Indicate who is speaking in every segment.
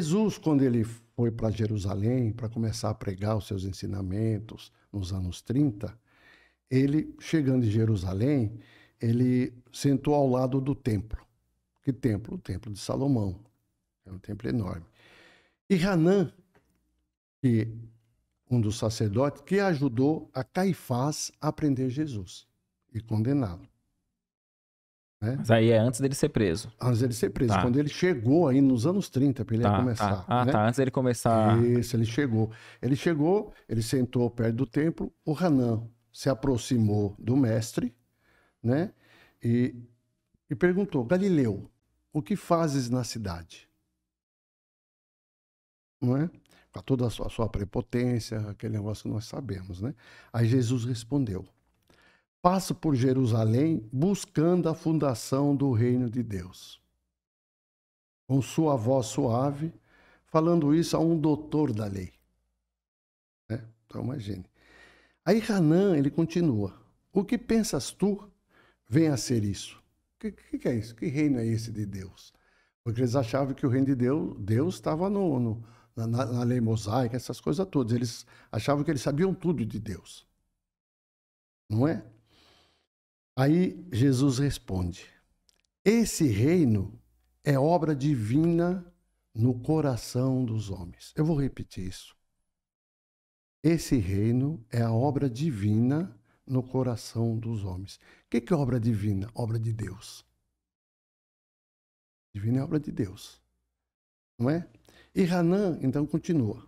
Speaker 1: Jesus, quando ele foi para Jerusalém para começar a pregar os seus ensinamentos nos anos 30, ele, chegando em Jerusalém, ele sentou ao lado do templo. Que templo? O templo de Salomão. É um templo enorme. E Hanã, que um dos sacerdotes, que ajudou a Caifás a prender Jesus e condená-lo. Né?
Speaker 2: Mas aí é antes dele ser preso.
Speaker 1: Antes dele ser preso.
Speaker 2: Tá.
Speaker 1: Quando ele chegou aí nos anos 30, para ele ia
Speaker 2: Tá.
Speaker 1: começar.
Speaker 2: Ah,
Speaker 1: né?
Speaker 2: tá. Antes dele começar.
Speaker 1: Isso, ele chegou. Ele sentou perto do templo, o Hanã se aproximou do mestre, né? E perguntou: Galileu, o que fazes na cidade? Não é? Com toda a sua prepotência, aquele negócio que nós sabemos, né? Aí Jesus respondeu: passo por Jerusalém buscando a fundação do reino de Deus. Com sua voz suave, falando isso a um doutor da lei. Né? Então, imagine. Aí Hanã, ele continua: o que pensas tu vem a ser isso? O que é isso? Que reino é esse de Deus? Porque eles achavam que o reino de Deus estava na lei mosaica, essas coisas todas. Eles achavam que eles sabiam tudo de Deus. Não é? Aí Jesus responde: esse reino é obra divina no coração dos homens. Eu vou repetir isso. Esse reino é a obra divina no coração dos homens. O que é obra divina? Obra de Deus. Divina é obra de Deus. Não é? E Hanã, então, continua: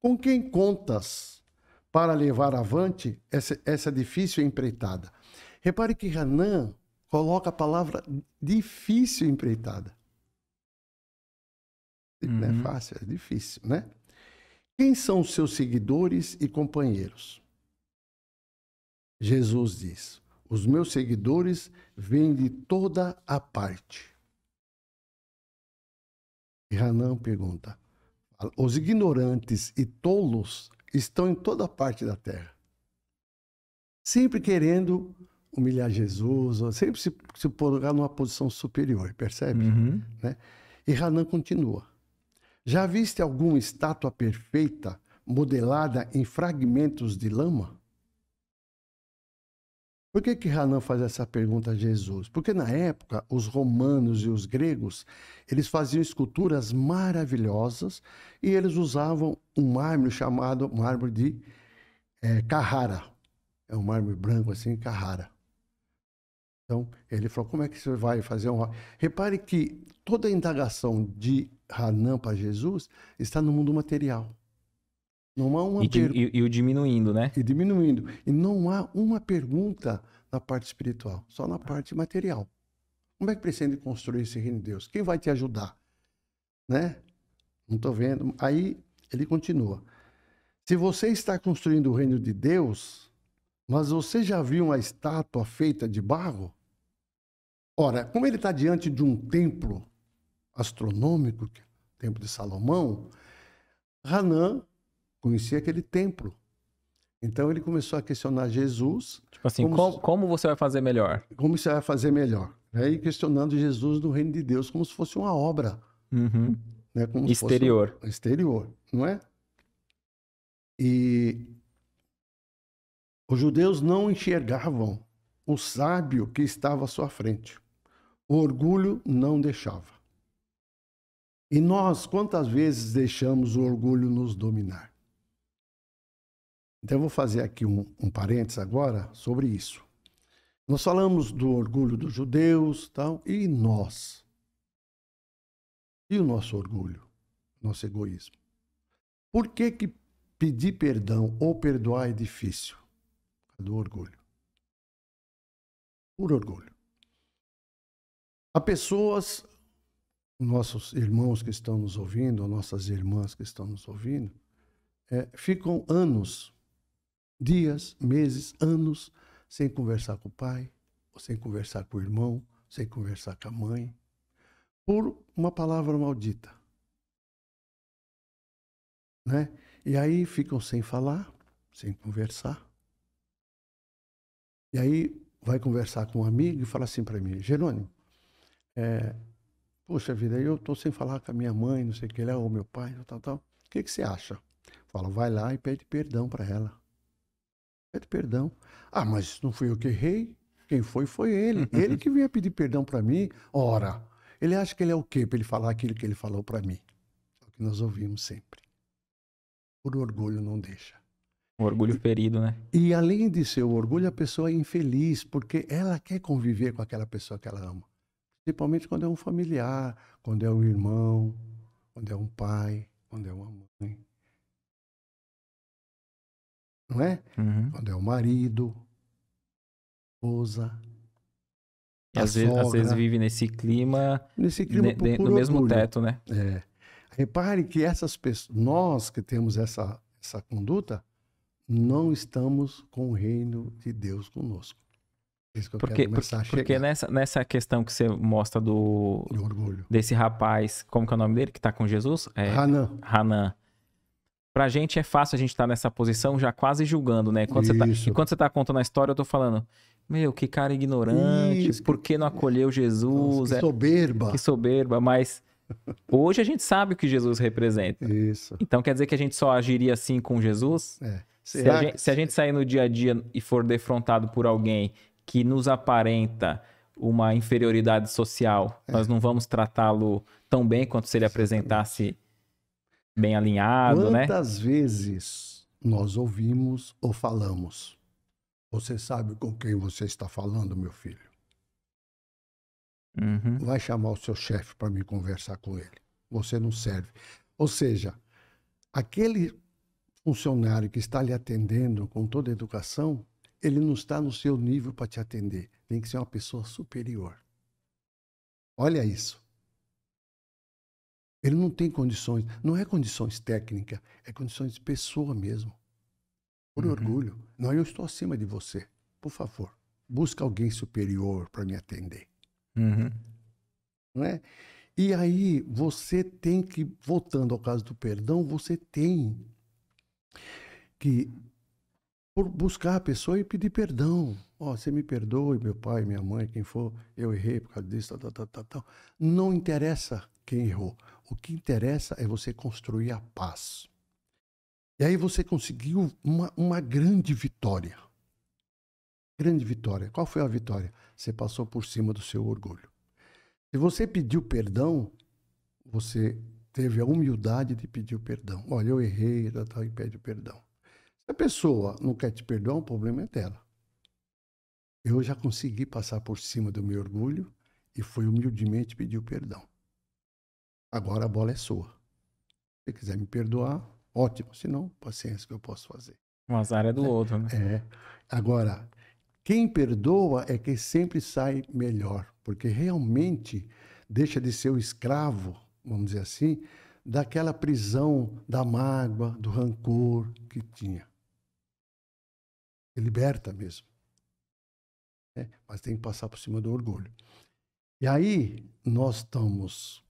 Speaker 1: com quem contas para levar avante essa difícil empreitada? Repare que Hanã coloca a palavra difícil empreitada. Não é fácil, é difícil, né? Quem são os seus seguidores e companheiros? Jesus diz: os meus seguidores vêm de toda a parte. E Hanã pergunta: os ignorantes e tolos estão em toda parte da terra, sempre querendo humilhar Jesus, ou sempre se colocar numa posição superior, percebe? Né? E Hanã continua: já viste alguma estátua perfeita modelada em fragmentos de lama? Por que Hanã faz essa pergunta a Jesus? Porque na época, os romanos e os gregos, eles faziam esculturas maravilhosas e eles usavam um mármore chamado mármore de Carrara. É um mármore branco assim, Carrara. Então, ele falou: como é que você vai fazer um... Repare que toda a indagação de Hanã para Jesus está no mundo material. Não há uma
Speaker 2: E o diminuindo, né?
Speaker 1: E diminuindo. E não há uma pergunta na parte espiritual, só na parte material. Como é que pretende construir esse reino de Deus? Quem vai te ajudar? Né? Não estou vendo. Aí ele continua: se você está construindo o reino de Deus, mas você já viu uma estátua feita de barro? Ora, como ele está diante de um templo astronômico, o templo de Salomão, Hanã conhecia aquele templo. Então ele começou a questionar Jesus.
Speaker 2: Tipo assim, como você vai fazer melhor?
Speaker 1: Como você vai fazer melhor? E questionando Jesus no reino de Deus como se fosse uma obra. Né? Como
Speaker 2: Exterior.
Speaker 1: Se fosse exterior, não é? E os judeus não enxergavam o sábio que estava à sua frente. O orgulho não deixava. E nós, quantas vezes deixamos o orgulho nos dominar? Então eu vou fazer aqui um parênteses agora sobre isso. Nós falamos do orgulho dos judeus, tal, e nós? E o nosso orgulho, nosso egoísmo? Por que pedir perdão ou perdoar é difícil? Do orgulho. Por orgulho. Há pessoas, nossos irmãos que estão nos ouvindo, ou nossas irmãs que estão nos ouvindo, ficam anos, dias, meses, anos, sem conversar com o pai, ou sem conversar com o irmão, sem conversar com a mãe, por uma palavra maldita. Né? E aí ficam sem falar, sem conversar. E aí vai conversar com um amigo e fala assim para mim: Jerônimo, Poxa vida, eu tô sem falar com a minha mãe, não sei o que lá, ou meu pai, tal. O que você acha? Fala, vai lá e pede perdão para ela. Pede perdão. Ah, mas não fui eu que errei. Quem foi ele. Ele que vinha pedir perdão para mim. Ora, ele acha que ele é o quê para ele falar aquilo que ele falou para mim? É o que nós ouvimos sempre. Por orgulho não deixa.
Speaker 2: O orgulho ferido, né?
Speaker 1: E além de ser o orgulho, a pessoa é infeliz, porque ela quer conviver com aquela pessoa que ela ama. Principalmente quando é um familiar, quando é um irmão, quando é um pai, quando é uma mãe. Não é?
Speaker 2: Uhum.
Speaker 1: Quando é o marido, esposa,
Speaker 2: E
Speaker 1: a
Speaker 2: às vezes
Speaker 1: sogra.
Speaker 2: vive nesse clima,
Speaker 1: Nesse clima por
Speaker 2: no mesmo
Speaker 1: orgulho.
Speaker 2: teto, né?
Speaker 1: É. Repare que essas pessoas, nós que temos essa conduta, não estamos com o reino de Deus conosco. É isso que eu quero começar a
Speaker 2: Porque
Speaker 1: chegar.
Speaker 2: nessa questão que você mostra
Speaker 1: Do orgulho.
Speaker 2: desse rapaz, como que é o nome dele, que tá com Jesus?
Speaker 1: Hanan.
Speaker 2: Hanan. Pra gente é fácil a gente estar nessa posição já quase julgando, né?
Speaker 1: Isso.
Speaker 2: Enquanto você tá contando a história, eu tô falando, meu, que cara ignorante,
Speaker 1: Isso,
Speaker 2: por que não acolheu Jesus?
Speaker 1: Nossa, que soberba.
Speaker 2: Que soberba, mas hoje a gente sabe o que Jesus representa.
Speaker 1: Isso.
Speaker 2: Então quer dizer que a gente só agiria assim com Jesus?
Speaker 1: É.
Speaker 2: Se a gente sair no dia a dia e for defrontado por alguém que nos aparenta uma inferioridade social, nós não vamos tratá-lo tão bem quanto se ele apresentasse bem alinhado, né?
Speaker 1: Quantas vezes nós ouvimos ou falamos? Você sabe com quem você está falando, meu filho?
Speaker 2: Uhum.
Speaker 1: Vai chamar o seu chefe para me conversar com ele. Você não serve. Ou seja, aquele funcionário que está lhe atendendo com toda a educação, ele não está no seu nível para te atender. Tem que ser uma pessoa superior. Olha isso. Ele não tem condições, não é condições técnicas, é condições de pessoa mesmo. Por orgulho. Não, eu estou acima de você. Por favor, busca alguém superior para me atender.
Speaker 2: Uhum.
Speaker 1: Não é? E aí você tem que, voltando ao caso do perdão, você tem que buscar a pessoa e pedir perdão. Ó, você me perdoe, meu pai, minha mãe, quem for, eu errei por causa disso, tal. Não interessa quem errou. O que interessa é você construir a paz. E aí você conseguiu uma grande vitória. Grande vitória. Qual foi a vitória? Você passou por cima do seu orgulho. Se você pediu perdão, você teve a humildade de pedir o perdão. Olha, eu errei, e pede perdão. Se a pessoa não quer te perdoar, o problema é dela. Eu já consegui passar por cima do meu orgulho e fui humildemente pedir o perdão. Agora a bola é sua. Se você quiser me perdoar, ótimo. Se não, paciência, que eu posso fazer.
Speaker 2: O azar é do outro, né?
Speaker 1: É. Agora, quem perdoa é quem sempre sai melhor, porque realmente deixa de ser o escravo, vamos dizer assim, daquela prisão da mágoa, do rancor que tinha. Se liberta mesmo. Mas tem que passar por cima do orgulho. E aí,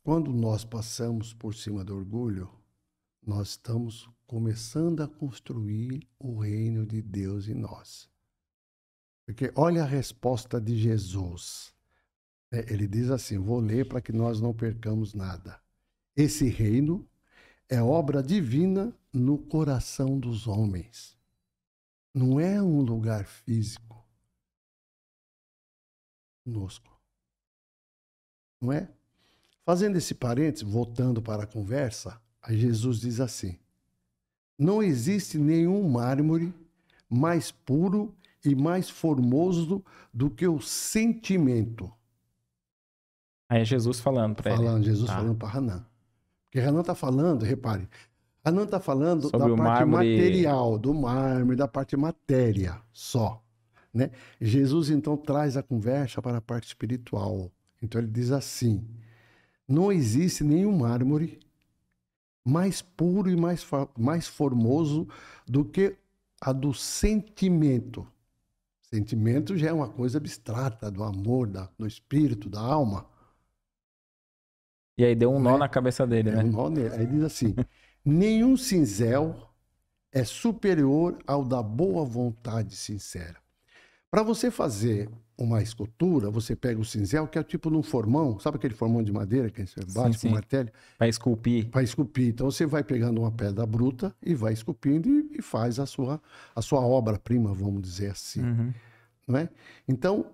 Speaker 1: quando nós passamos por cima do orgulho, nós estamos começando a construir o reino de Deus em nós. Porque olha a resposta de Jesus. Ele diz assim, vou ler para que nós não percamos nada. Esse reino é obra divina no coração dos homens. Não é um lugar físico conosco. Não é? Fazendo esse parênteses, voltando para a conversa, aí Jesus diz assim, não existe nenhum mármore mais puro e mais formoso do que o sentimento.
Speaker 2: Aí é Jesus falando para ele.
Speaker 1: Jesus falando para Hanan. Porque Hanan está falando, repare, Hanan está falando
Speaker 2: sobre
Speaker 1: da
Speaker 2: o
Speaker 1: parte
Speaker 2: mármore...
Speaker 1: material, do mármore, da parte matéria só. Né? Jesus então traz a conversa para a parte espiritual. Então ele diz assim, não existe nenhum mármore mais puro e mais formoso do que a do sentimento. Sentimento já é uma coisa abstrata, do amor, do espírito, da alma.
Speaker 2: E aí deu um nó na cabeça dele, né?
Speaker 1: Um nó nele. Aí diz assim, nenhum cinzel é superior ao da boa vontade sincera. Para você fazer uma escultura, você pega o cinzel, que é tipo num formão, sabe aquele formão de madeira que você bate com martelo?
Speaker 2: Para esculpir.
Speaker 1: Para esculpir. Então você vai pegando uma pedra bruta e vai esculpindo e faz a sua obra-prima, vamos dizer assim. Não é? Então,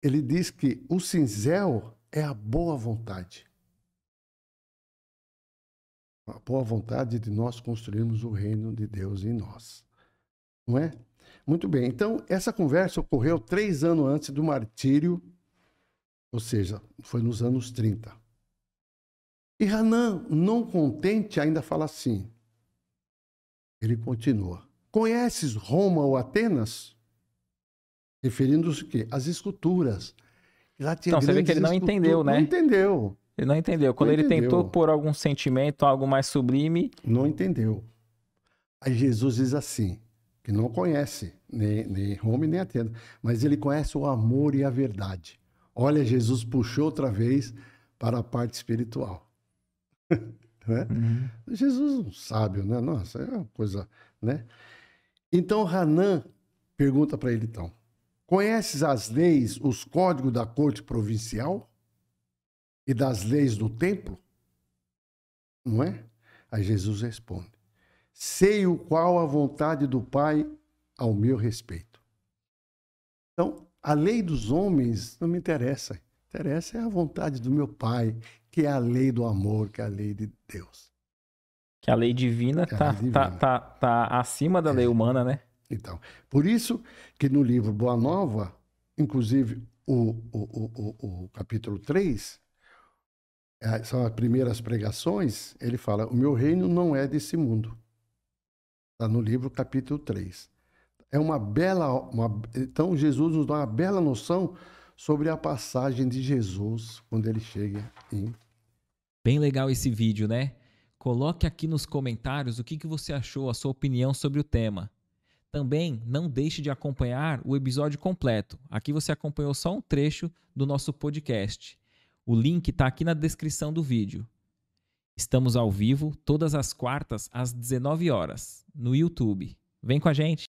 Speaker 1: ele diz que o cinzel é a boa vontade. A boa vontade de nós construirmos o reino de Deus em nós. Não é? Muito bem. Então, essa conversa ocorreu 3 anos antes do martírio, ou seja, foi nos anos 30. E Hanan, não contente, ainda fala assim. Ele continua. Conheces Roma ou Atenas? Referindo-se o quê? Às esculturas. Lá tinha
Speaker 2: então, você vê que ele não entendeu, né?
Speaker 1: Não entendeu.
Speaker 2: Ele não entendeu. Quando ele tentou pôr algum sentimento, algo mais sublime...
Speaker 1: Não entendeu. Aí Jesus diz assim, que não conhece nem Roma nem Atenas, mas ele conhece o amor e a verdade. Olha, Jesus puxou outra vez para a parte espiritual. Né? Jesus é um sábio, né? Nossa, é uma coisa, né? Então, Hanan pergunta para ele, então, conheces as leis, os códigos da corte provincial e das leis do templo? Não é? Aí Jesus responde, sei o qual a vontade do Pai ao meu respeito. Então, a lei dos homens não me interessa. Interessa é a vontade do meu Pai, que é a lei do amor, que é a lei de Deus.
Speaker 2: Que a lei divina tá acima da lei humana, né?
Speaker 1: Então, por isso que no livro Boa Nova, inclusive o capítulo 3, são as primeiras pregações, ele fala, o meu reino não é desse mundo. Está no livro capítulo 3. É então, Jesus nos dá uma bela noção sobre a passagem de Jesus quando ele chega em...
Speaker 2: Bem legal esse vídeo, né? Coloque aqui nos comentários o que você achou, a sua opinião sobre o tema. Também não deixe de acompanhar o episódio completo. Aqui você acompanhou só um trecho do nosso podcast. O link está aqui na descrição do vídeo. Estamos ao vivo todas as quartas às 19 horas no YouTube. Vem com a gente!